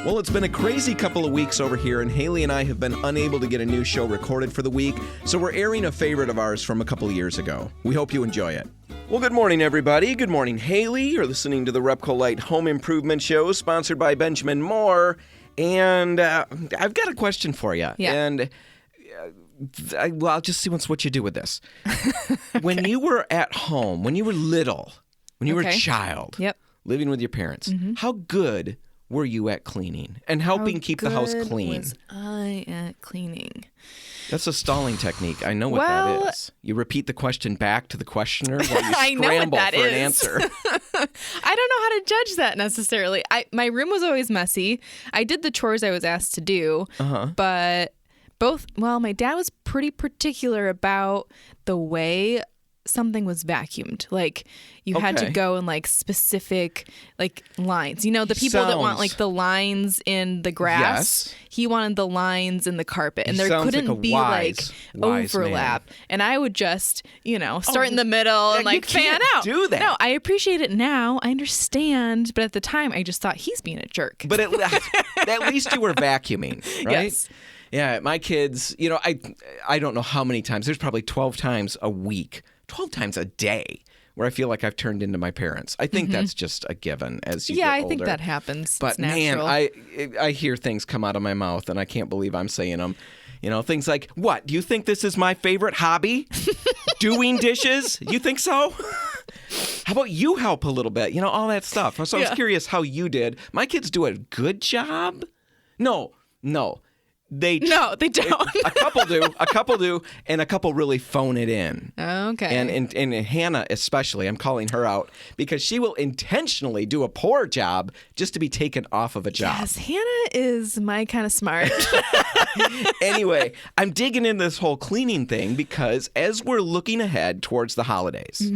Well, it's been a crazy couple of weeks over here, and Haley and I have been unable to get a new show recorded for the week, so we're airing a favorite of ours from a couple of years ago. We hope you enjoy it. Well, good morning, everybody. Good morning, Haley. You're listening to the Repco Light Home Improvement Show, sponsored by Benjamin Moore, and I've got a question for you. Yeah. And I'll just see what you do with this. Okay. When you were at home, when you were little, when you were a child, living with your parents, how good were you at cleaning and helping keep the house clean? Was I at cleaning? That's a stalling technique. I know what that is. You repeat the question back to the questioner while you scramble for an answer. I don't know how to judge that necessarily. My room was always messy. I did the chores I was asked to do, but my dad was pretty particular about the way something was vacuumed. Like you had to go in like specific like lines. You know, the people that want like the lines in the grass, he wanted the lines in the carpet. And there couldn't be wise overlap. Man. And I would just, start in the middle and like fan out. Do that. No, I appreciate it now. I understand. But at the time I just thought he's being a jerk. But at least you were vacuuming, right? Yes. Yeah, my kids, I don't know how many times. There's probably 12 times a week. 12 times a day where I feel like I've turned into my parents. I think that's just a given as you get older. Yeah, I think that happens. But it's natural. man, I hear things come out of my mouth and I can't believe I'm saying them. Things like, what? Do you think this is my favorite hobby? Doing dishes? You think so? How about you help a little bit? All that stuff. So I was curious how you did. My kids do a good job? No. They don't. A couple do, and a couple really phone it in. Okay. And Hannah especially, I'm calling her out because she will intentionally do a poor job just to be taken off of a job. Yes, Hannah is my kind of smart. Anyway, I'm digging in this whole cleaning thing because as we're looking ahead towards the holidays,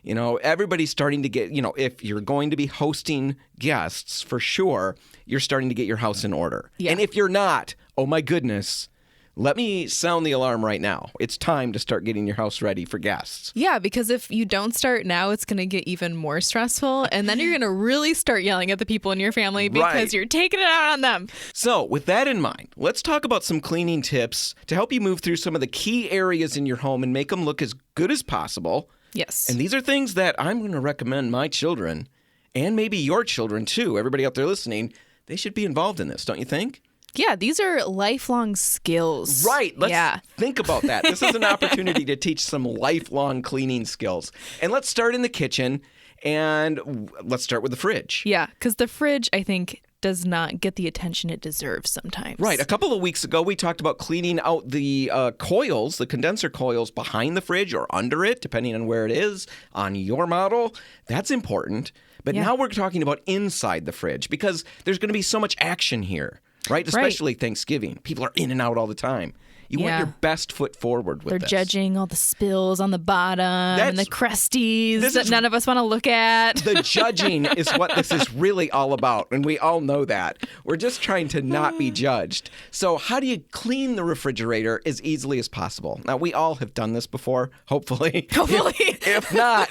everybody's starting to get, if you're going to be hosting guests, for sure, you're starting to get your house in order. Yeah. And if you're not, oh my goodness, let me sound the alarm right now. It's time to start getting your house ready for guests. Yeah, because if you don't start now, it's going to get even more stressful. And then you're going to really start yelling at the people in your family because you're taking it out on them. So with that in mind, let's talk about some cleaning tips to help you move through some of the key areas in your home and make them look as good as possible. Yes. And these are things that I'm going to recommend my children and maybe your children too, everybody out there listening, they should be involved in this, don't you think? Yeah, these are lifelong skills. Right. Let's think about that. This is an opportunity to teach some lifelong cleaning skills. And let's start in the kitchen and let's start with the fridge. Yeah, because the fridge, I think, does not get the attention it deserves sometimes. Right. A couple of weeks ago, we talked about cleaning out the coils, the condenser coils behind the fridge or under it, depending on where it is on your model. That's important. But now we're talking about inside the fridge because there's going to be so much action here, right? Especially Thanksgiving. People are in and out all the time. You want your best foot forward with this. They're judging all the spills on the bottom and the crusties that none of us want to look at. The judging is what this is really all about, and we all know that. We're just trying to not be judged. So how do you clean the refrigerator as easily as possible? Now, we all have done this before, hopefully. If not...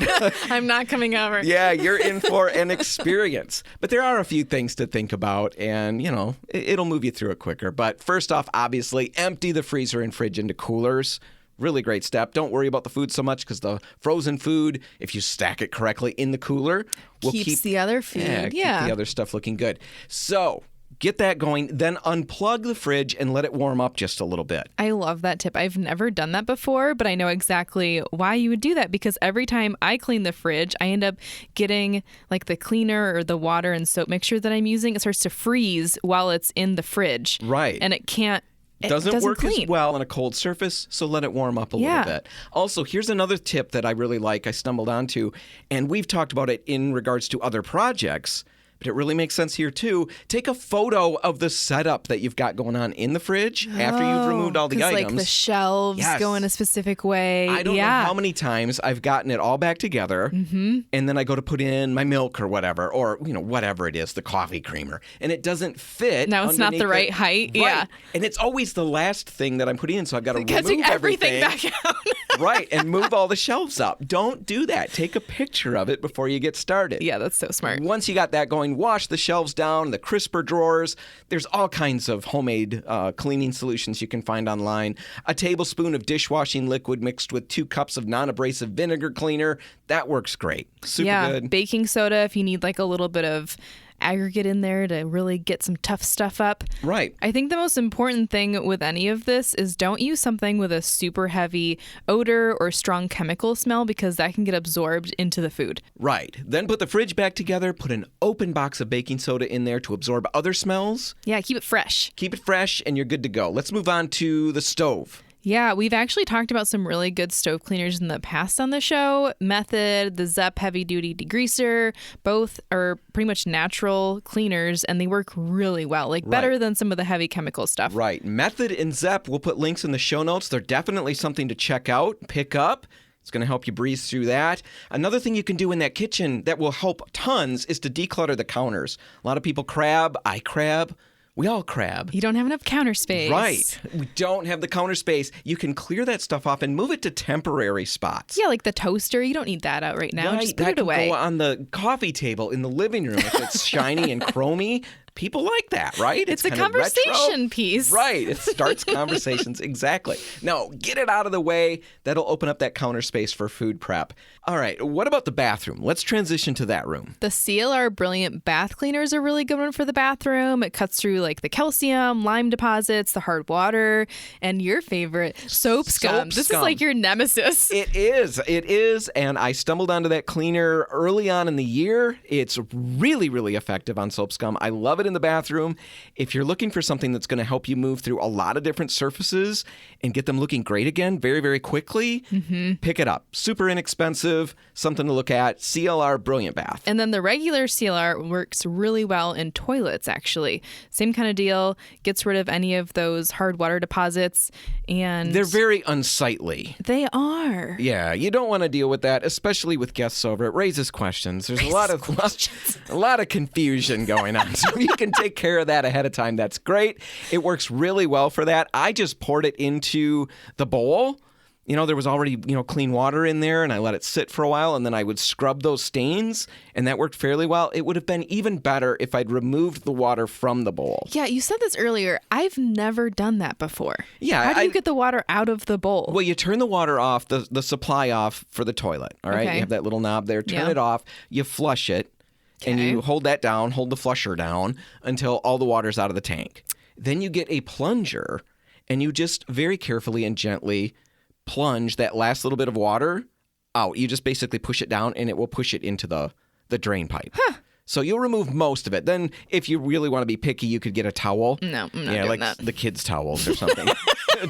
I'm not coming over. Yeah, you're in for an experience. But there are a few things to think about, and, it'll move you through it quicker. But first off, obviously, empty the freezer and fridge into coolers. Really great step. Don't worry about the food so much because the frozen food, if you stack it correctly in the cooler, will keep the other food. Keep the other stuff looking good. So get that going, then unplug the fridge and let it warm up just a little bit. I love that tip. I've never done that before, but I know exactly why you would do that because every time I clean the fridge, I end up getting like the cleaner or the water and soap mixture that I'm using. It starts to freeze while it's in the fridge. Right. And it doesn't work clean as well on a cold surface, so let it warm up a little bit. Also, here's another tip that I really like, I stumbled onto, and we've talked about it in regards to other projects, but it really makes sense here too. Take a photo of the setup that you've got going on in the fridge after you've removed all the items. Like the shelves go in a specific way. I don't know how many times I've gotten it all back together, and then I go to put in my milk or whatever, whatever it is, the coffee creamer, and it doesn't fit. No, it's not the right height. Right. Yeah. And it's always the last thing that I'm putting in, so I've got to remove everything back out. Right, and move all the shelves up. Don't do that. Take a picture of it before you get started. Yeah, that's so smart. Once you got that going, wash the shelves down, the crisper drawers. There's all kinds of homemade cleaning solutions you can find online. A tablespoon of dishwashing liquid mixed with 2 cups of non-abrasive vinegar cleaner. That works great. Super good. Baking soda if you need like a little bit of aggregate in there to really get some tough stuff up. Right. I think the most important thing with any of this is don't use something with a super heavy odor or strong chemical smell because that can get absorbed into the food. Right. Then put the fridge back together, put an open box of baking soda in there to absorb other smells. Yeah, keep it fresh. Keep it fresh and you're good to go. Let's move on to the stove. Yeah, we've actually talked about some really good stove cleaners in the past on the show. Method, the Zepp Heavy Duty Degreaser, both are pretty much natural cleaners and they work really well, like better than some of the heavy chemical stuff. Right. Method and Zepp, we'll put links in the show notes. They're definitely something to check out, pick up. It's going to help you breeze through that. Another thing you can do in that kitchen that will help tons is to declutter the counters. A lot of people crab, I crab. We all crab. You don't have enough counter space. Right. We don't have the counter space. You can clear that stuff off and move it to temporary spots. Yeah, like the toaster. You don't need that out right now. Right. Just put that it away. Can go on the coffee table in the living room if it's shiny and chromy. People like that, right? It's a kind of conversation retro. piece. Right. It starts conversations. Exactly. No, get it out of the way. That'll open up that counter space for food prep. All right. What about the bathroom? Let's transition to that room. The CLR Brilliant Bath Cleaner is a really good one for the bathroom. It cuts through like the calcium, lime deposits, the hard water, and your favorite, soap scum. This is like your nemesis. It is. It is. And I stumbled onto that cleaner early on in the year. It's really, really effective on soap scum. I love it in the bathroom. If you're looking for something that's going to help you move through a lot of different surfaces and get them looking great again very, very quickly, pick it up. Super inexpensive, something to look at. CLR Brilliant Bath. And then the regular CLR works really well in toilets, actually. Same kind of deal. Gets rid of any of those hard water deposits. And they're very unsightly. They are. Yeah, you don't want to deal with that, especially with guests over. It raises questions. There's a lot of confusion going on. So you can take care of that ahead of time. That's great. It works really well for that. I just poured it into the bowl. You know, there was already, clean water in there, and I let it sit for a while, and then I would scrub those stains, and that worked fairly well. It would have been even better if I'd removed the water from the bowl. Yeah, you said this earlier. I've never done that before. Yeah. How do you get the water out of the bowl? Well, you turn the water off, the supply off for the toilet, all right? Okay. You have that little knob there. Turn it off. You flush it, and you hold that down, hold the flusher down until all the water's out of the tank. Then you get a plunger, and you just very carefully and gently plunge that last little bit of water out. You just basically push it down and it will push it into the drain pipe. So you'll remove most of it. Then if you really want to be picky, you could get a towel. No, I'm not doing that. The kids' towels or something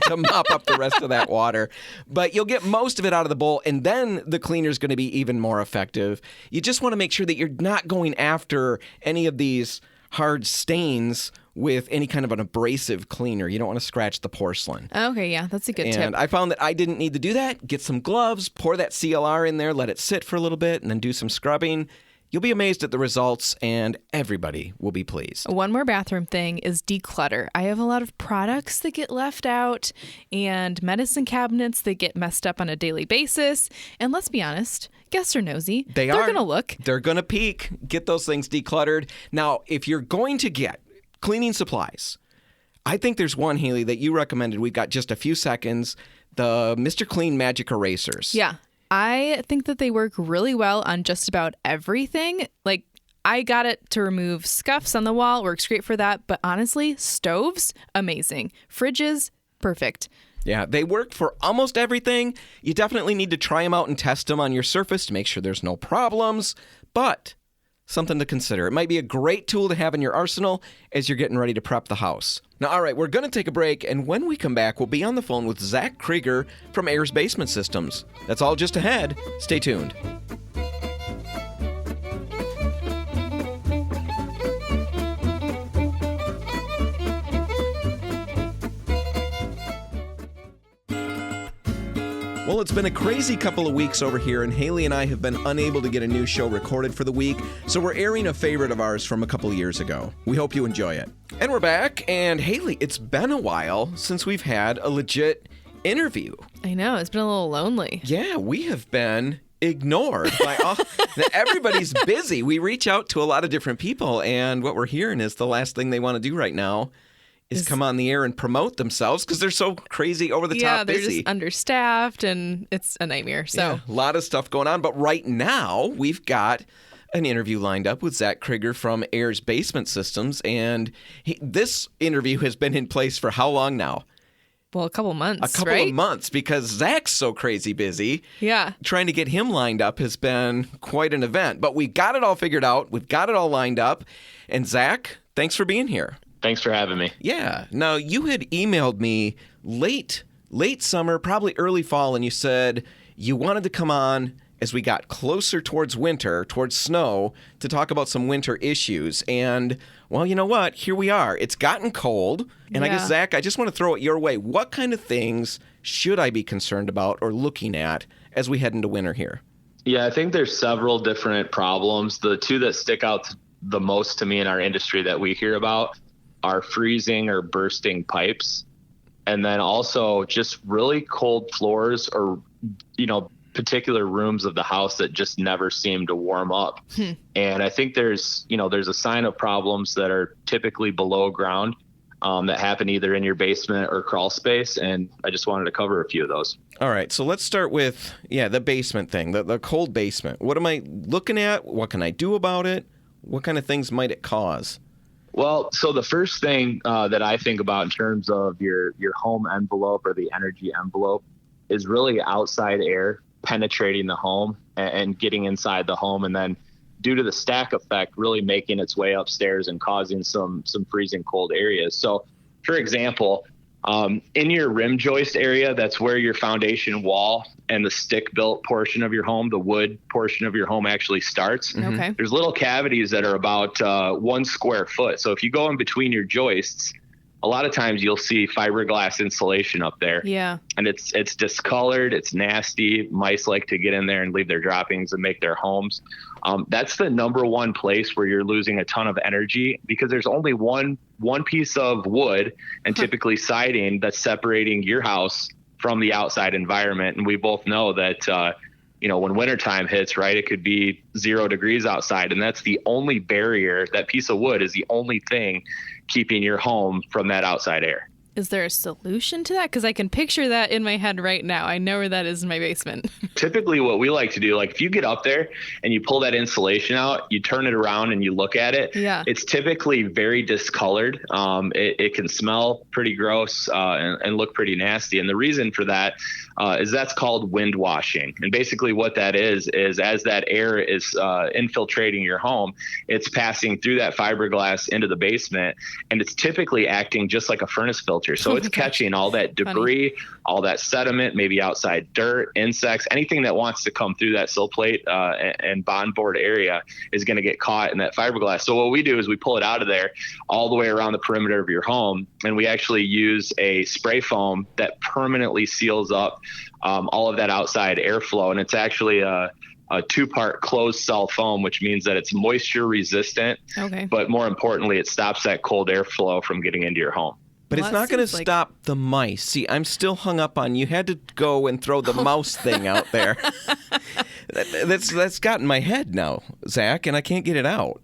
to mop up the rest of that water. But you'll get most of it out of the bowl, and then the cleaner's going to be even more effective. You just want to make sure that you're not going after any of these hard stains with any kind of an abrasive cleaner. You don't want to scratch the porcelain. Okay, yeah, that's a good tip. And I found that I didn't need to do that. Get some gloves, pour that CLR in there, let it sit for a little bit, and then do some scrubbing. You'll be amazed at the results, and everybody will be pleased. One more bathroom thing is declutter. I have a lot of products that get left out and medicine cabinets that get messed up on a daily basis. And let's be honest, guests are nosy. They're going to look. They're going to peek. Get those things decluttered. Now, if you're going to get cleaning supplies, I think there's one, Haley, that you recommended. We've got just a few seconds. The Mr. Clean Magic Erasers. Yeah. I think that they work really well on just about everything. Like, I got it to remove scuffs on the wall. Works great for that. But honestly, stoves, amazing. Fridges, perfect. Yeah, they work for almost everything. You definitely need to try them out and test them on your surface to make sure there's no problems. But something to consider. It might be a great tool to have in your arsenal as you're getting ready to prep the house. Now, all right, we're going to take a break, and when we come back, we'll be on the phone with Zach Krieger from Ayers Basement Systems. That's all just ahead. Stay tuned. Well, it's been a crazy couple of weeks over here, and Haley and I have been unable to get a new show recorded for the week, so we're airing a favorite of ours from a couple of years ago. We hope you enjoy it. And we're back, and Haley, it's been a while since we've had a legit interview. I know. It's been a little lonely. Yeah, we have been ignored by all. Everybody's busy. We reach out to a lot of different people, and what we're hearing is the last thing they want to do right now is come on the air and promote themselves because they're so crazy over the top busy. Yeah, they're just understaffed, and it's a nightmare. So yeah, a lot of stuff going on. But right now, we've got an interview lined up with Zach Krieger from Ayers Basement Systems, and this interview has been in place for how long now? Well, a couple months, A couple of months, because Zach's so crazy busy. Yeah. Trying to get him lined up has been quite an event. But we've got it all figured out. We've got it all lined up. And Zach, thanks for being here. Thanks for having me. Yeah. Now, you had emailed me late summer, probably early fall, and you said you wanted to come on as we got closer towards winter, towards snow, to talk about some winter issues. And, well, you know what? Here we are. It's gotten cold. And I guess, Zach, I just want to throw it your way. What kind of things should I be concerned about or looking at as we head into winter here? Yeah, I think there's several different problems. The two that stick out the most to me in our industry that we hear about are freezing or bursting pipes. And then also just really cold floors or, particular rooms of the house that just never seem to warm up. And I think there's a sign of problems that are typically below ground that happen either in your basement or crawl space. And I just wanted to cover a few of those. All right. So let's start with, the basement thing, the cold basement. What am I looking at? What can I do about it? What kind of things might it cause? Well, so the first thing that I think about in terms of your home envelope or the energy envelope is really outside air penetrating the home and getting inside the home, and then due to the stack effect really making its way upstairs and causing some freezing cold areas. So for example, in your rim joist area, that's where your foundation wall and the stick built portion of your home, the wood portion of your home actually starts. Okay. There's little cavities that are about 1 square foot. So if you go in between your joists, a lot of times you'll see fiberglass insulation up there. Yeah. And it's discolored. It's nasty. Mice like to get in there and leave their droppings and make their homes. That's the number one place where you're losing a ton of energy because there's only one piece of wood and typically siding that's separating your house from the outside environment. And we both know that, when wintertime hits, right, it could be 0 degrees outside. And that's the only barrier. That piece of wood is the only thing keeping your home from that outside air. Is there a solution to that? Because I can picture that in my head right now. I know where that is in my basement. Typically what we like to do, like if you get up there and you pull that insulation out, you turn it around and you look at it. Yeah. It's typically very discolored. It can smell pretty gross and look pretty nasty. And the reason for that is that's called wind washing. And basically what that is as that air is infiltrating your home, it's passing through that fiberglass into the basement, and it's typically acting just like a furnace filter. So it's catching all that debris, all that sediment, maybe outside dirt, insects, anything that wants to come through that sill plate and bond board area is going to get caught in that fiberglass. So what we do is we pull it out of there all the way around the perimeter of your home, and we actually use a spray foam that permanently seals up all of that outside airflow. And it's actually a 2-part closed cell foam, which means that it's moisture resistant. Okay. But more importantly, it stops that cold airflow from getting into your home. But it's not going to stop the mice. See, I'm still hung up on you had to go and throw the mouse thing out there. That's got in my head now, Zach, and I can't get it out.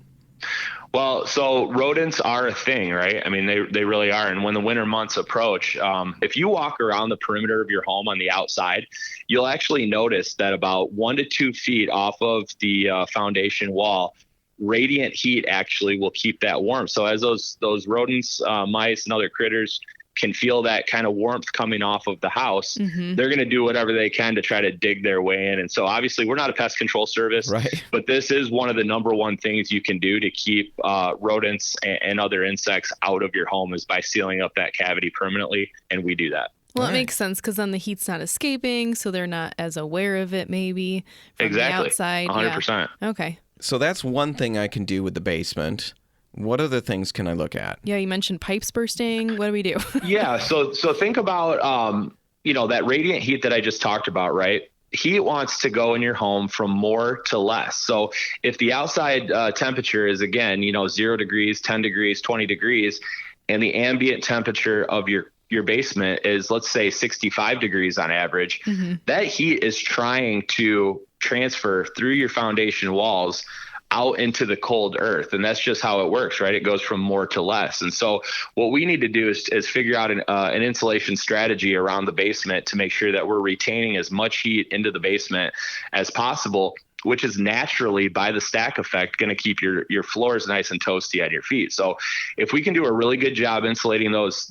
Well, so rodents are a thing, right? I mean, they really are. And when the winter months approach, if you walk around the perimeter of your home on the outside, you'll actually notice that about 1 to 2 feet off of the foundation wall, radiant heat actually will keep that warm. So as those rodents, mice, and other critters can feel that kind of warmth coming off of the house, they're going to do whatever they can to try to dig their way in. And so obviously we're not a pest control service, right, but this is one of the number one things you can do to keep rodents and other insects out of your home is by sealing up that cavity permanently. And we do that. Well, it makes sense because then the heat's not escaping, so they're not as aware of it maybe from the outside. 100%. Yeah. Okay. So that's one thing I can do with the basement. What other things can I look at? Yeah, you mentioned pipes bursting. What do we do? Yeah, so think about that radiant heat that I just talked about, right? Heat wants to go in your home from more to less. So if the outside temperature is again, 0 degrees, 10 degrees, 20 degrees, and the ambient temperature of your your basement is, let's say 65 degrees on average, that heat is trying to transfer through your foundation walls out into the cold earth. And that's just how it works, right? It goes from more to less. And so what we need to do is figure out an insulation strategy around the basement to make sure that we're retaining as much heat into the basement as possible, which is naturally, by the stack effect, going to keep your floors nice and toasty on your feet. So if we can do a really good job insulating those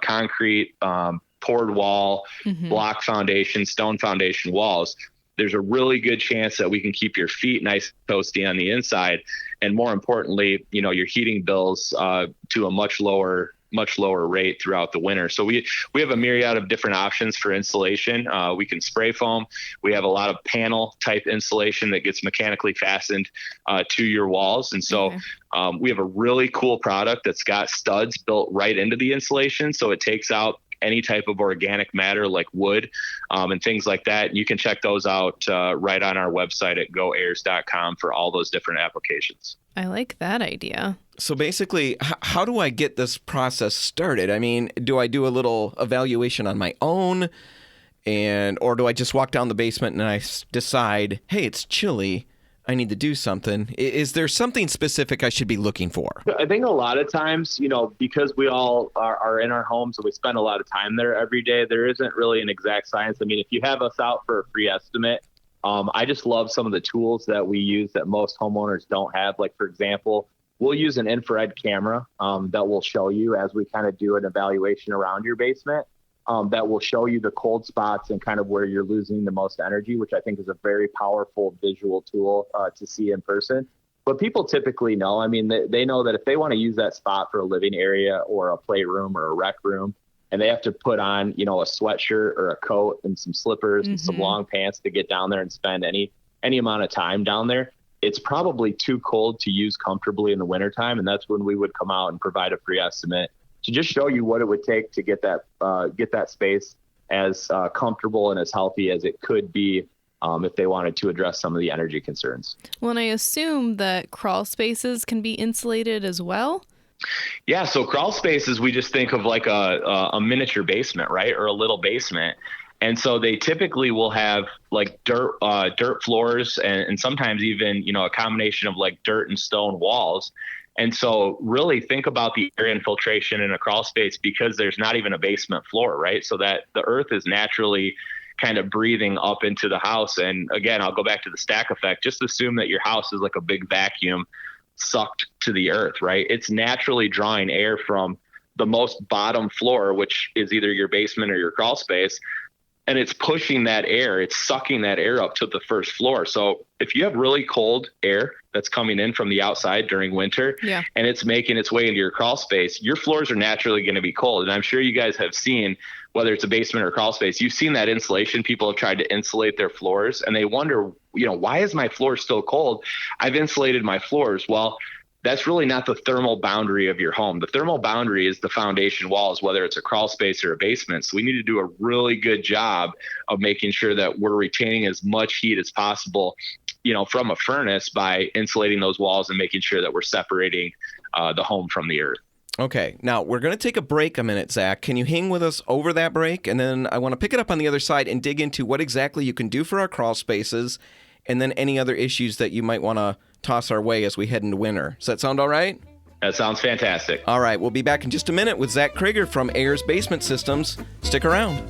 concrete poured wall, block foundation, stone foundation walls, there's a really good chance that we can keep your feet nice and toasty on the inside. And more importantly, your heating bills to a much lower rate throughout the winter. So we have a myriad of different options for insulation. We can spray foam. We have a lot of panel type insulation that gets mechanically fastened to your walls. And so we have a really cool product that's got studs built right into the insulation. So it takes out any type of organic matter like wood and things like that. You can check those out right on our website at goayers.com for all those different applications. I like that idea. So basically, how do I get this process started? I mean, do I do a little evaluation on my own, or do I just walk down the basement and I decide, hey, it's chilly, I need to do something? Is there something specific I should be looking for? I think a lot of times, because we all are in our homes and we spend a lot of time there every day, there isn't really an exact science. I mean, if you have us out for a free estimate, I just love some of the tools that we use that most homeowners don't have. Like, for example, we'll use an infrared camera that will show you, as we kind of do an evaluation around your basement, that will show you the cold spots and kind of where you're losing the most energy, which I think is a very powerful visual tool to see in person. But people typically know, I mean, they know that if they want to use that spot for a living area or a playroom or a rec room, and they have to put on, a sweatshirt or a coat and some slippers and some long pants to get down there and spend any amount of time down there, it's probably too cold to use comfortably in the wintertime. And that's when we would come out and provide a free estimate to just show you what it would take to get that space as comfortable and as healthy as it could be if they wanted to address some of the energy concerns. Well, and I assume that crawl spaces can be insulated as well. Yeah, so crawl spaces, we just think of like a miniature basement, right, or a little basement. And so they typically will have like dirt floors and sometimes even, a combination of like dirt and stone walls. And so really think about the air infiltration in a crawl space, because there's not even a basement floor, right? So that the earth is naturally kind of breathing up into the house. And again, I'll go back to the stack effect. Just assume that your house is like a big vacuum sucked to the earth, right? It's naturally drawing air from the most bottom floor, which is either your basement or your crawl space. And it's pushing that air, it's sucking that air up to the first floor. So if you have really cold air that's coming in from the outside during winter, and it's making its way into your crawl space, your floors are naturally going to be cold. And I'm sure you guys have seen, whether it's a basement or crawl space, you've seen that insulation. People have tried to insulate their floors and they wonder, why is my floor still cold? I've insulated my floors. Well, that's really not the thermal boundary of your home. The thermal boundary is the foundation walls, whether it's a crawl space or a basement. So we need to do a really good job of making sure that we're retaining as much heat as possible, from a furnace by insulating those walls and making sure that we're separating the home from the earth. Okay, now we're going to take a break a minute, Zach. Can you hang with us over that break? And then I want to pick it up on the other side and dig into what exactly you can do for our crawl spaces and then any other issues that you might want to toss our way as we head into winter. Does that sound all right? That sounds fantastic. All right, we'll be back in just a minute with Zach Krieger from Ayers Basement Systems. Stick around.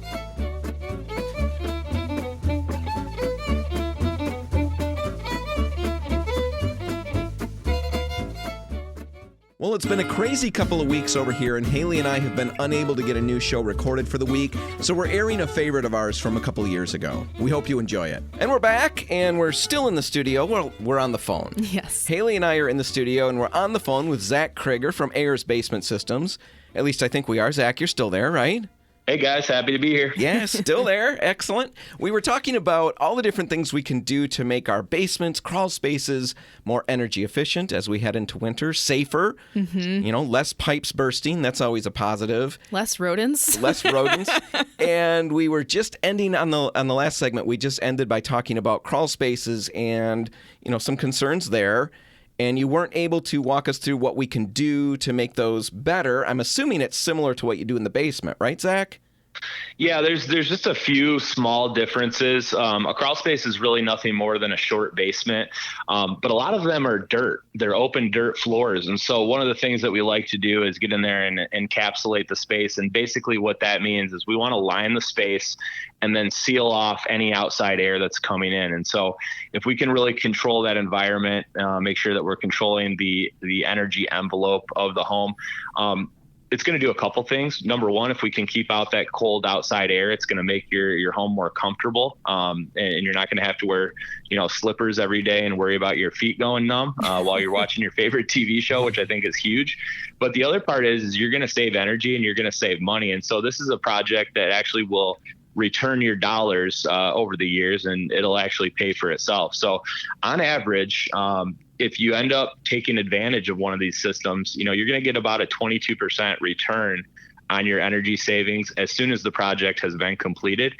Well, it's been a crazy couple of weeks over here, and Haley and I have been unable to get a new show recorded for the week, so we're airing a favorite of ours from a couple of years ago. We hope you enjoy it. And we're back, and we're still in the studio. Well, we're on the phone. Yes. Haley and I are in the studio, and we're on the phone with Zach Krieger from Ayers Basement Systems. At least I think we are. Zach, you're still there, right? Hey guys, happy to be here. Yeah, still there. Excellent. We were talking about all the different things we can do to make our basements, crawl spaces more energy efficient as we head into winter, safer, less pipes bursting. That's always a positive. Less rodents. Less rodents. And we were just ending on the last segment. We just ended by talking about crawl spaces and, some concerns there. and you weren't able to walk us through what we can do to make those better. I'm assuming it's similar to what you do in the basement, right, Zach? Yeah, there's just a few small differences. A crawl space is really nothing more than a short basement, but a lot of them are dirt. They're open dirt floors. And so one of the things that we like to do is get in there and encapsulate the space. And basically what that means is we want to line the space and then seal off any outside air that's coming in. And so if we can really control that environment, make sure that we're controlling the energy envelope of the home, it's going to do a couple things. Number one, if we can keep out that cold outside air, it's going to make your home more comfortable. And you're not going to have to wear, slippers every day and worry about your feet going numb while you're watching your favorite TV show, which I think is huge. But the other part is you're going to save energy and you're going to save money. And so this is a project that actually will return your dollars over the years, and it'll actually pay for itself. So on average, if you end up taking advantage of one of these systems, you're going to get about a 22% return on your energy savings as soon as the project has been completed.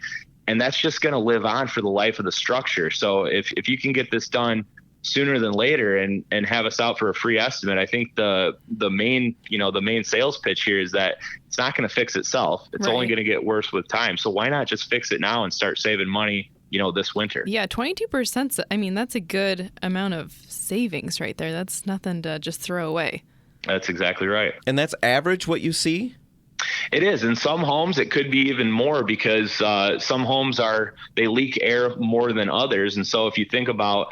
And that's just going to live on for the life of the structure. So if you can get this done sooner than later and have us out for a free estimate, I think the main sales pitch here is that it's not going to fix itself. It's only going to get worse with time. So why not just fix it now and start saving money, this winter? Yeah, 22%. I mean, that's a good amount of savings right there. That's nothing to just throw away. That's exactly right. And that's average what you see? It is. In some homes, it could be even more because some homes they leak air more than others. And so if you think about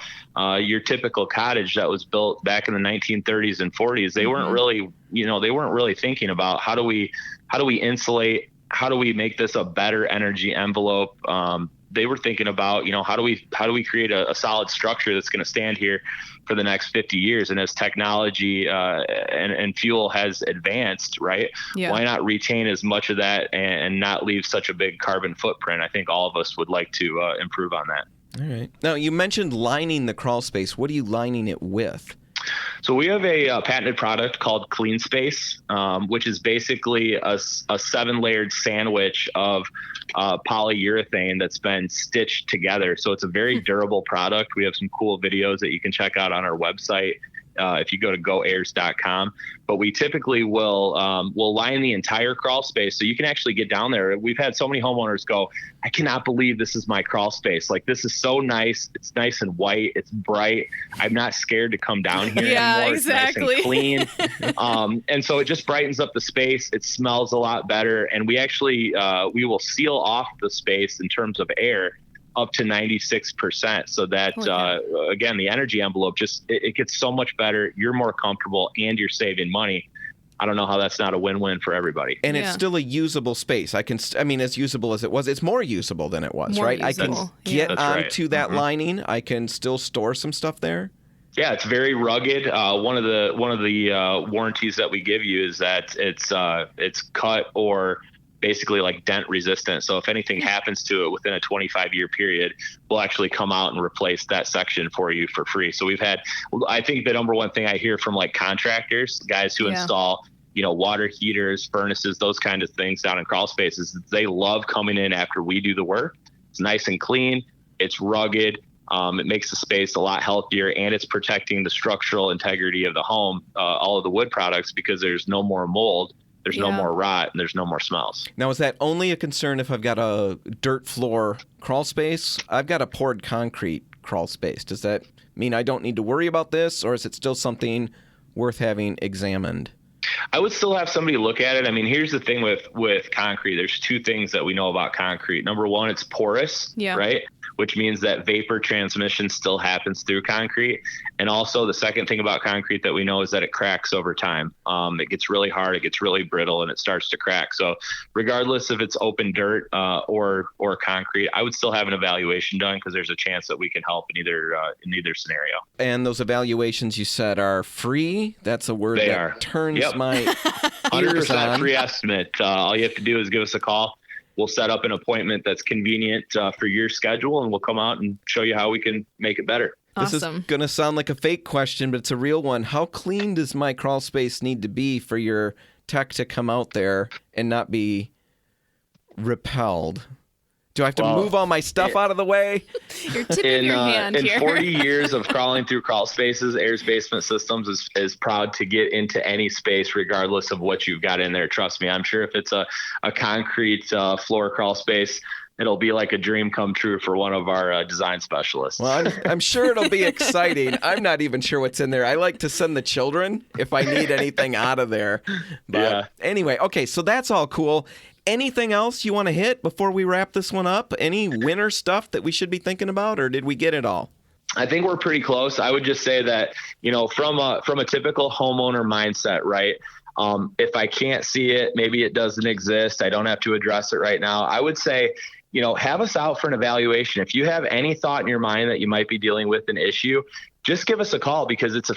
your typical cottage that was built back in the 1930s and 40s, they weren't really thinking about how do we insulate, how do we make this a better energy envelope. They were thinking about, how do we create a solid structure that's going to stand here for the next 50 years. And as technology and fuel has advanced, right? Yeah. Why not retain as much of that and not leave such a big carbon footprint? I think all of us would like to improve on that. All right. Now, you mentioned lining the crawl space. What are you lining it with? So we have a patented product called Clean Space, which is basically a 7-layered sandwich of polyurethane that's been stitched together. So it's a very durable product. We have some cool videos that you can check out on our website if you go to goayers.com. But we typically will line the entire crawl space so you can actually get down there. We've had so many homeowners go, I cannot believe this is my crawl space. Like, this is so nice. It's nice and white. It's bright. I'm not scared to come down here anymore. Exactly. It's nice and clean. And so it just brightens up the space. It smells a lot better. And we actually, we will seal off the space in terms of air up to 96%. So that, again, the energy envelope it gets so much better. You're more comfortable and you're saving money. I don't know how that's not a win-win for everybody. And it's still a usable space. as usable as it was, it's more usable than it was, right? Usable. I can get onto that lining. I can still store some stuff there. Yeah, it's very rugged. One of the warranties that we give you is that it's cut or basically like dent resistant. So if anything happens to it within a 25-year period, we'll actually come out and replace that section for you for free. So I think the number one thing I hear from like contractors, guys who install, water heaters, furnaces, those kind of things down in crawl spaces, they love coming in after we do the work. It's nice and clean. It's rugged. It makes the space a lot healthier, and it's protecting the structural integrity of the home, all of the wood products, because there's no more mold. There's no more rot, and there's no more smells. Now, is that only a concern if I've got a dirt floor crawl space? I've got a poured concrete crawl space. Does that mean I don't need to worry about this, or is it still something worth having examined? I would still have somebody look at it. I mean, here's the thing with concrete. There's two things that we know about concrete. Number one, it's porous, right? Which means that vapor transmission still happens through concrete. And also the second thing about concrete that we know is that it cracks over time. It gets really hard, it gets really brittle, and it starts to crack. So regardless if it's open dirt or concrete, I would still have an evaluation done because there's a chance that we can help in either scenario. And those evaluations you said are free? That's a word turns my 100% free estimate. All you have to do is give us a call. We'll set up an appointment that's convenient for your schedule, and we'll come out and show you how we can make it better. Awesome. This is going to sound like a fake question, but it's a real one. How clean does my crawl space need to be for your tech to come out there and not be repelled? Do I have to move all my stuff out of the way? You're tipping your hand in here. 40 years of crawling through crawl spaces, Ayers Basement Systems is proud to get into any space regardless of what you've got in there. Trust me, I'm sure if it's a concrete floor crawl space, it'll be like a dream come true for one of our design specialists. Well, I'm sure it'll be exciting. I'm not even sure what's in there. I like to send the children if I need anything out of there. But anyway, okay, so that's all cool. Anything else you want to hit before we wrap this one up? Any winter stuff that we should be thinking about, or did we get it all? I think we're pretty close. I would just say that, from a typical homeowner mindset, right? If I can't see it, maybe it doesn't exist. I don't have to address it right now. I would say, have us out for an evaluation. If you have any thought in your mind that you might be dealing with an issue, just give us a call because it's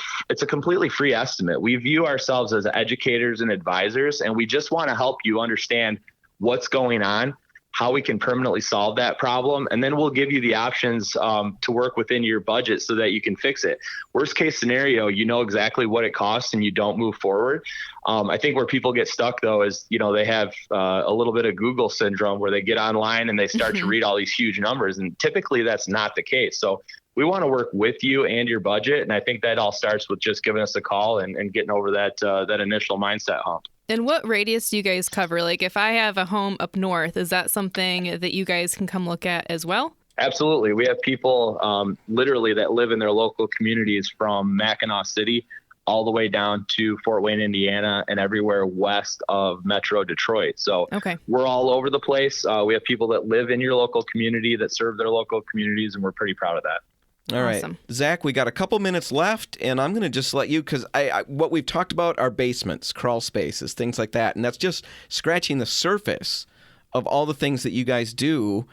a completely free estimate. We view ourselves as educators and advisors, and we just want to help you understand what's going on, how we can permanently solve that problem, and then we'll give you the options to work within your budget so that you can fix it. Worst case scenario, you know exactly what it costs and you don't move forward. I think where people get stuck, though, is, they have a little bit of Google syndrome where they get online and they start to read all these huge numbers, and typically that's not the case. So we want to work with you and your budget, and I think that all starts with just giving us a call and getting over that initial mindset hump. And what radius do you guys cover? Like if I have a home up north, is that something that you guys can come look at as well? Absolutely. We have people literally that live in their local communities from Mackinac City all the way down to Fort Wayne, Indiana, and everywhere west of Metro Detroit. So we're all over the place. We have people that live in your local community that serve their local communities, and we're pretty proud of that. All right, awesome. Zach, we got a couple minutes left, and I'm going to just let you, because what we've talked about are basements, crawl spaces, things like that, and that's just scratching the surface of all the things that you guys do.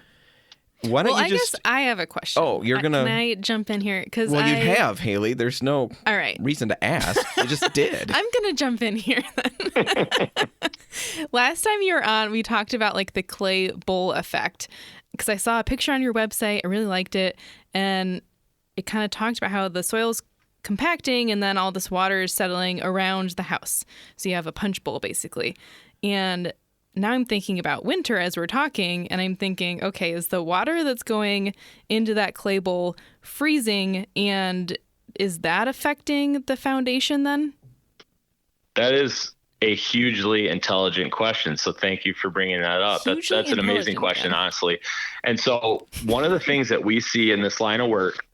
Why don't you just... I guess I have a question. Oh, you're going to... Can I jump in here? Well, you have, Haley. There's no reason to ask. You just did. I'm going to jump in here then. Last time you were on, we talked about like the clay bowl effect, because I saw a picture on your website. I really liked it, and it kind of talked about how the soil's compacting and then all this water is settling around the house. So you have a punch bowl basically. And now I'm thinking about winter as we're talking, and I'm thinking, okay, is the water that's going into that clay bowl freezing, and is that affecting the foundation then? That is a hugely intelligent question. So thank you for bringing that up. That's an amazing question, honestly. And so one of the things that we see in this line of work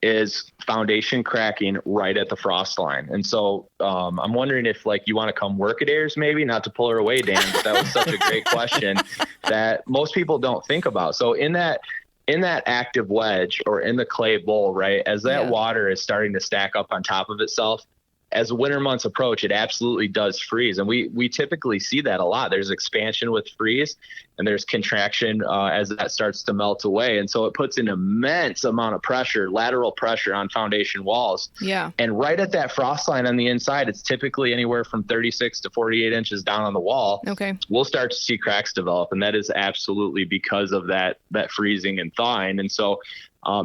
is foundation cracking right at the frost line. And so I'm wondering if you want to come work at Ayers, maybe, not to pull her away, Dan, but that was such a great question that most people don't think about. So in that active wedge or in the clay bowl, right, as that water is starting to stack up on top of itself, as winter months approach, it absolutely does freeze. And we typically see that a lot. There's expansion with freeze and there's contraction as that starts to melt away. And so it puts an immense amount of pressure, lateral pressure on foundation walls. Yeah. And right at that frost line on the inside, it's typically anywhere from 36 to 48 inches down on the wall. Okay. We'll start to see cracks develop. And that is absolutely because of that freezing and thawing. And so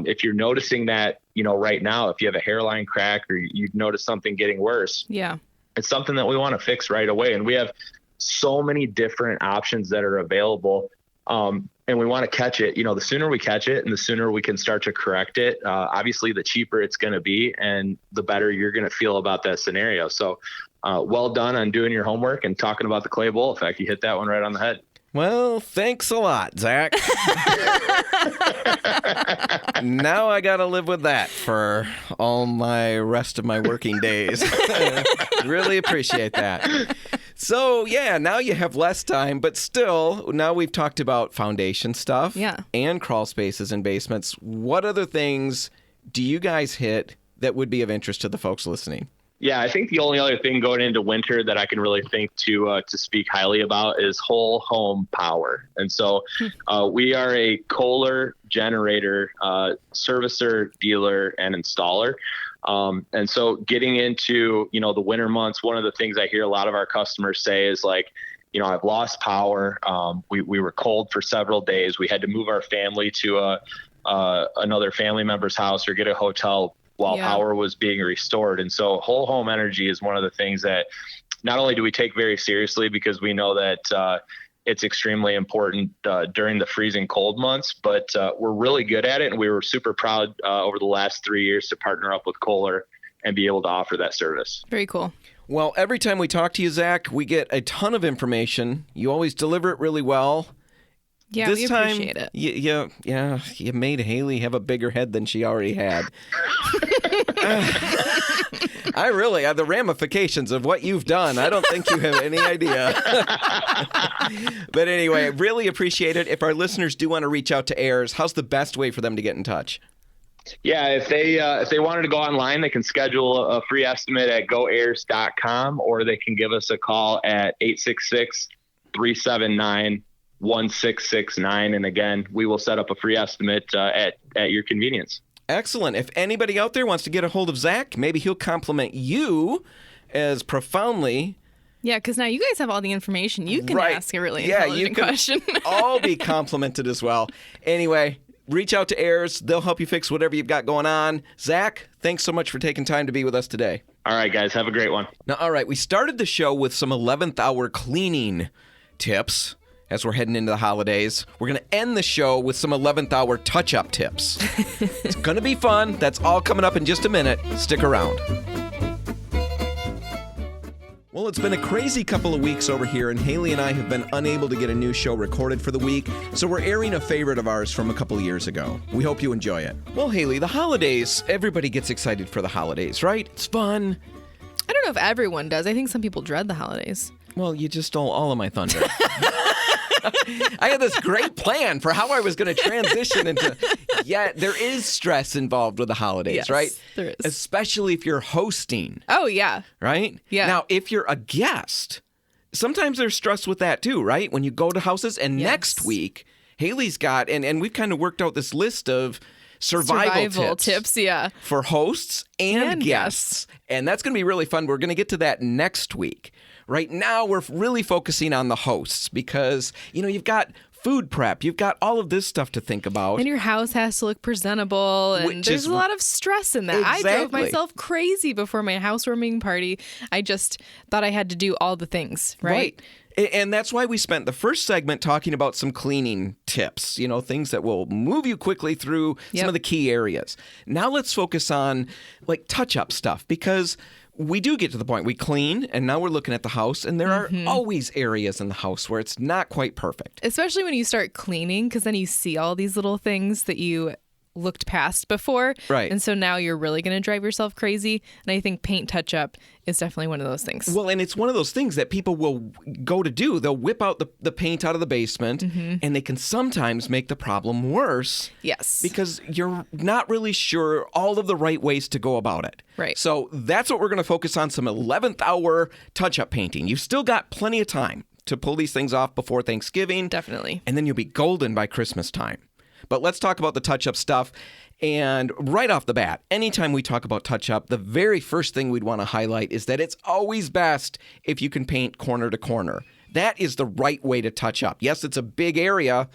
if you're noticing that, right now, if you have a hairline crack or you've noticed something getting worse, it's something that we want to fix right away. And we have so many different options that are available. And we want to catch it, the sooner we catch it and the sooner we can start to correct it, obviously the cheaper it's going to be and the better you're going to feel about that scenario. So well done on doing your homework and talking about the clay bowl effect. You hit that one right on the head. Well, thanks a lot, Zach. Now I got to live with that for all my rest of my working days. Really appreciate that. So, now you have less time, but still, now we've talked about foundation stuff and crawl spaces and basements. What other things do you guys hit that would be of interest to the folks listening? Yeah, I think the only other thing going into winter that I can really think to speak highly about is whole home power. And so we are a Kohler generator servicer, dealer, and installer. And so getting into, the winter months, one of the things I hear a lot of our customers say is I've lost power. We were cold for several days. We had to move our family to another family member's house or get a hotel while power was being restored. And so whole home energy is one of the things that not only do we take very seriously because we know that it's extremely important during the freezing cold months, but we're really good at it. And we were super proud over the last 3 years to partner up with Kohler and be able to offer that service. Very cool. Well, every time we talk to you, Zach, we get a ton of information. You always deliver it really well. Yeah, this we time, appreciate it. You made Haley have a bigger head than she already had. I really, the ramifications of what you've done, I don't think you have any idea. But anyway, really appreciate it. If our listeners do want to reach out to Ayers, how's the best way for them to get in touch? Yeah, if they wanted to go online, they can schedule a free estimate at goayers.com, or they can give us a call at 866-379-1669. And again, we will set up a free estimate at your convenience. Excellent. If anybody out there wants to get a hold of Zach, maybe he'll compliment you as profoundly. Yeah, because now you guys have all the information. You can ask a really intelligent you can question. all be complimented as well. Anyway, reach out to Ayers. They'll help you fix whatever you've got going on. Zach, thanks so much for taking time to be with us today. All right, guys. Have a great one. Now, all right, we started the show with some 11th hour cleaning tips. As we're heading into the holidays, we're going to end the show with some 11th hour touch-up tips. It's going to be fun. That's all coming up in just a minute. Stick around. Well, it's been a crazy couple of weeks over here, and Haley and I have been unable to get a new show recorded for the week, so we're airing a favorite of ours from a couple of years ago. We hope you enjoy it. Well, Haley, the holidays, everybody gets excited for the holidays, right? It's fun. I don't know if everyone does. I think some people dread the holidays. Well, you just stole all of my thunder. I had this great plan for how I was going to transition into. Yeah, there is stress involved with the holidays, Yes, right? there is. Especially if you're hosting, Oh, yeah. right? Yeah. Now, if you're a guest, sometimes there's stress with that too, right? When you go to houses, and Yes. next week, Haley's got, and we've kind of worked out this list of survival tips, yeah. for hosts and And guests. And that's going to be really fun. We're going to get to that next week. Right now, we're really focusing on the hosts because, you've got food prep. You've got all of this stuff to think about. And your house has to look presentable, and Which there's is- a lot of stress in that. I drove Exactly. myself crazy before my housewarming party. I just thought I had to do all the things, right? And that's why we spent the first segment talking about some cleaning tips, things that will move you quickly through some Yep. of the key areas. Now let's focus on touch-up stuff, because we do get to the point we clean, and now we're looking at the house, and there are always areas in the house where it's not quite perfect. Especially when you start cleaning, because then you see all these little things that you looked past before. Right. And so now you're really going to drive yourself crazy. And I think paint touch-up is definitely one of those things. Well, and it's one of those things that people will go to do. They'll whip out the paint out of the basement, and they can sometimes make the problem worse. Yes. Because you're not really sure all of the right ways to go about it. Right. So that's what we're going to focus on, some 11th hour touch-up painting. You've still got plenty of time to pull these things off before Thanksgiving. Definitely. And then you'll be golden by Christmas time. But let's talk about the touch-up stuff. And right off the bat, anytime we talk about touch-up, the very first thing we'd want to highlight is that it's always best if you can paint corner to corner. That is the right way to touch up. Yes, it's a big area,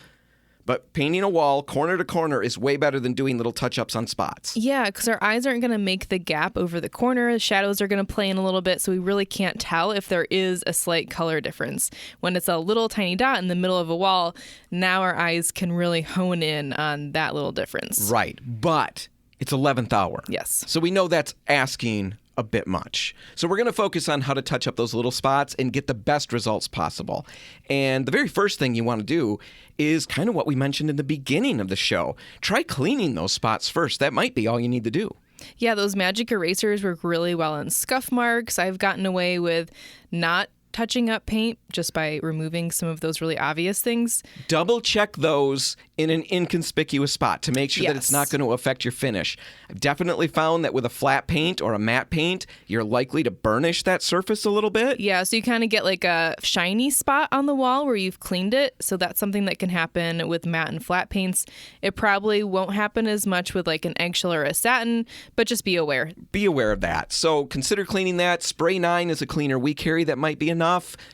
but painting a wall corner to corner is way better than doing little touch-ups on spots. Yeah, because our eyes aren't going to make the gap over the corner. The shadows are going to play in a little bit, so we really can't tell if there is a slight color difference. When it's a little tiny dot in the middle of a wall, now our eyes can really hone in on that little difference. Right, but it's 11th hour. Yes. So we know that's asking a bit much. So we're going to focus on how to touch up those little spots and get the best results possible. And the very first thing you want to do is kind of what we mentioned in the beginning of the show. Try cleaning those spots first. That might be all you need to do. Yeah, those magic erasers work really well on scuff marks. I've gotten away with not touching up paint just by removing some of those really obvious things. Double check those in an inconspicuous spot to make sure that it's Yes. not going to affect your finish. I've definitely found that with a flat paint or a matte paint, you're likely to burnish that surface a little bit. Yeah, so you kind of get like a shiny spot on the wall where you've cleaned it. So that's something that can happen with matte and flat paints. It probably won't happen as much with like an eggshell or a satin, but just be aware. Be aware of that. So consider cleaning that. Spray 9 is a cleaner we carry that might be enough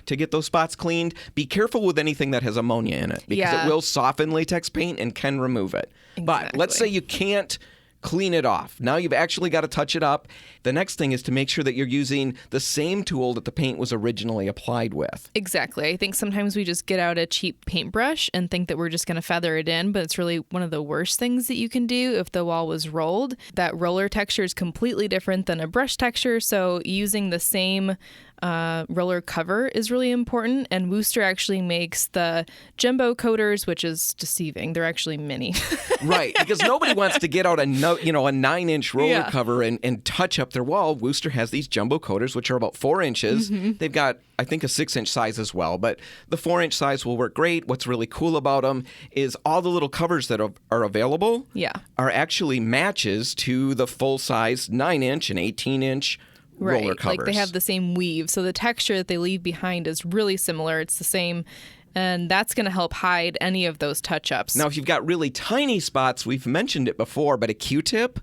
to get those spots cleaned. Be careful with anything that has ammonia in it because Yeah. it will soften latex paint and can remove it. But let's say Exactly. you can't clean it off. Now you've actually got to touch it up. The next thing is to make sure that you're using the same tool that the paint was originally applied with. Exactly. I think sometimes we just get out a cheap paintbrush and think that we're just going to feather it in, but it's really one of the worst things that you can do if the wall was rolled. That roller texture is completely different than a brush texture, so using the same roller cover is really important, and Wooster actually makes the jumbo coaters, which is deceiving. They're actually mini. Right, because nobody wants to get out a 9-inch roller cover and touch up their wall. Wooster has these jumbo coaters, which are about 4 inches. They've got, I think, a 6-inch size as well, but the 4-inch size will work great. What's really cool about them is all the little covers that are available are actually matches to the full-size 9-inch and 18-inch roller covers. Like they have the same weave. So the texture that they leave behind is really similar. It's the same. And that's going to help hide any of those touch-ups. Now, if you've got really tiny spots, we've mentioned it before, but a Q-tip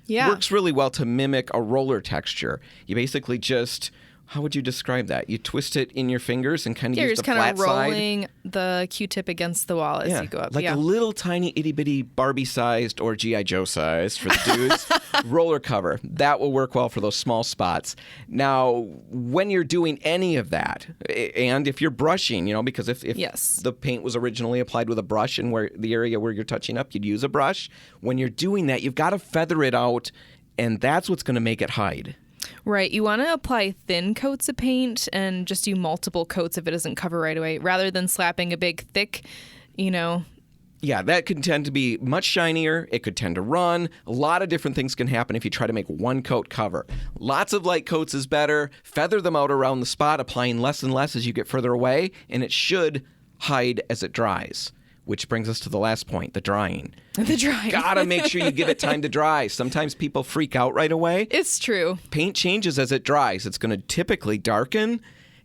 works really well to mimic a roller texture. You basically just... How would you describe that? You twist it in your fingers and kind of use the flat side? You're just kind of rolling the Q-tip against the wall as you go up. Like a little tiny itty-bitty Barbie-sized or G.I. Joe-sized for the dudes roller cover. That will work well for those small spots. Now, when you're doing any of that, and if you're brushing, because if the paint was originally applied with a brush and where the area where you're touching up, you'd use a brush. When you're doing that, you've got to feather it out, and that's what's going to make it hide. Right. You want to apply thin coats of paint and just do multiple coats if it doesn't cover right away, rather than slapping a big, thick, Yeah, that could tend to be much shinier. It could tend to run. A lot of different things can happen if you try to make one coat cover. Lots of light coats is better. Feather them out around the spot, applying less and less as you get further away, and it should hide as it dries. Which brings us to the last point, the drying. The drying. Gotta make sure you give it time to dry. Sometimes people freak out right away. It's true. Paint changes as it dries. It's going to typically darken,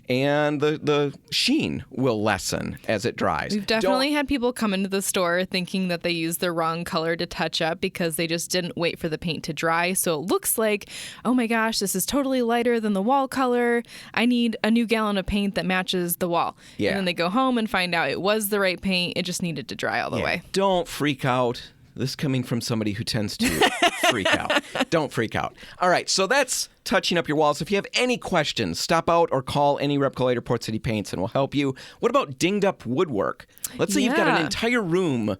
and the sheen will lessen as it dries. We've definitely had people come into the store thinking that they used the wrong color to touch up because they just didn't wait for the paint to dry. So it looks like, oh my gosh, this is totally lighter than the wall color. I need a new gallon of paint that matches the wall. Yeah. And then they go home and find out it was the right paint. It just needed to dry all the way. Don't freak out. This coming from somebody who tends to freak out. Don't freak out. All right, so that's touching up your walls. If you have any questions, stop out or call any Repcolite or Port City Paints and we'll help you. What about dinged up woodwork? Let's say you've got an entire room,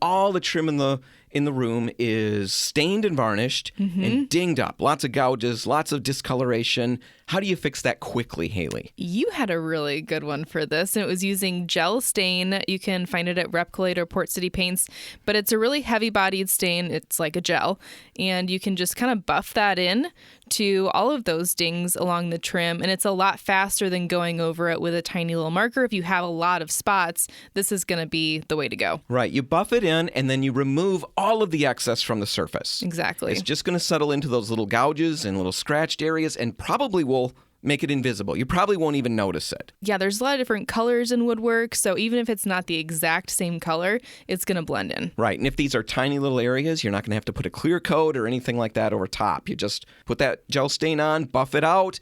all the trim in the room is stained and varnished and dinged up. Lots of gouges, lots of discoloration. How do you fix that quickly, Haley? You had a really good one for this, and it was using gel stain. You can find it at Repcolite or Port City Paints, but it's a really heavy-bodied stain. It's like a gel, and you can just kind of buff that in to all of those dings along the trim, and it's a lot faster than going over it with a tiny little marker. If you have a lot of spots, this is going to be the way to go. Right. You buff it in, and then you remove all of the excess from the surface. Exactly. It's just going to settle into those little gouges and little scratched areas and probably will make it invisible. You probably won't even notice it. Yeah, there's a lot of different colors in woodwork, so even if it's not the exact same color, it's going to blend in. Right, and if these are tiny little areas, you're not going to have to put a clear coat or anything like that over top. You just put that gel stain on, buff it out,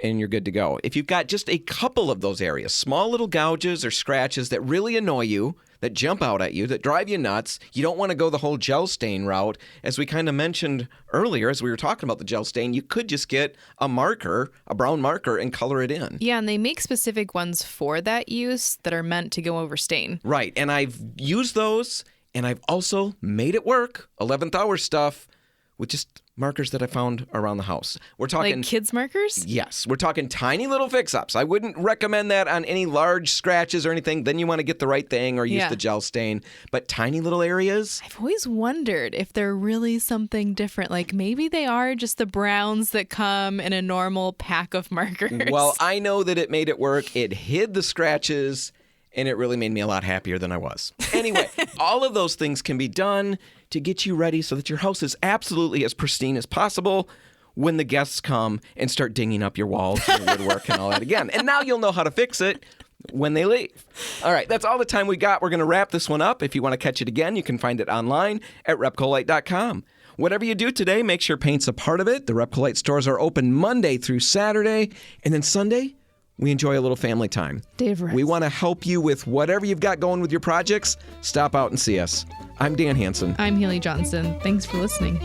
and you're good to go. If you've got just a couple of those areas, small little gouges or scratches that really annoy you, that jump out at you, that drive you nuts, you don't want to go the whole gel stain route. As we kind of mentioned earlier, as we were talking about the gel stain, you could just get a marker, a brown marker, and color it in. Yeah, and they make specific ones for that use that are meant to go over stain. Right, and I've used those, and I've also made it work, 11th hour stuff, with just markers that I found around the house. We're talking... Like kids' markers? Yes. We're talking tiny little fix-ups. I wouldn't recommend that on any large scratches or anything. Then you want to get the right thing or use the gel stain. But tiny little areas... I've always wondered if they're really something different. Like maybe they are just the browns that come in a normal pack of markers. Well, I know that it made it work. It hid the scratches, and it really made me a lot happier than I was. Anyway, all of those things can be done to get you ready so that your house is absolutely as pristine as possible when the guests come and start dinging up your walls and your woodwork and all that again. And now you'll know how to fix it when they leave. All right, that's all the time we got. We're going to wrap this one up. If you want to catch it again, you can find it online at repcolite.com. Whatever you do today, make sure paint's a part of it. The Repcolite stores are open Monday through Saturday, and then Sunday, we enjoy a little family time. Day of rest. We want to help you with whatever you've got going with your projects. Stop out and see us. I'm Dan Hansen. I'm Haley Johnson. Thanks for listening.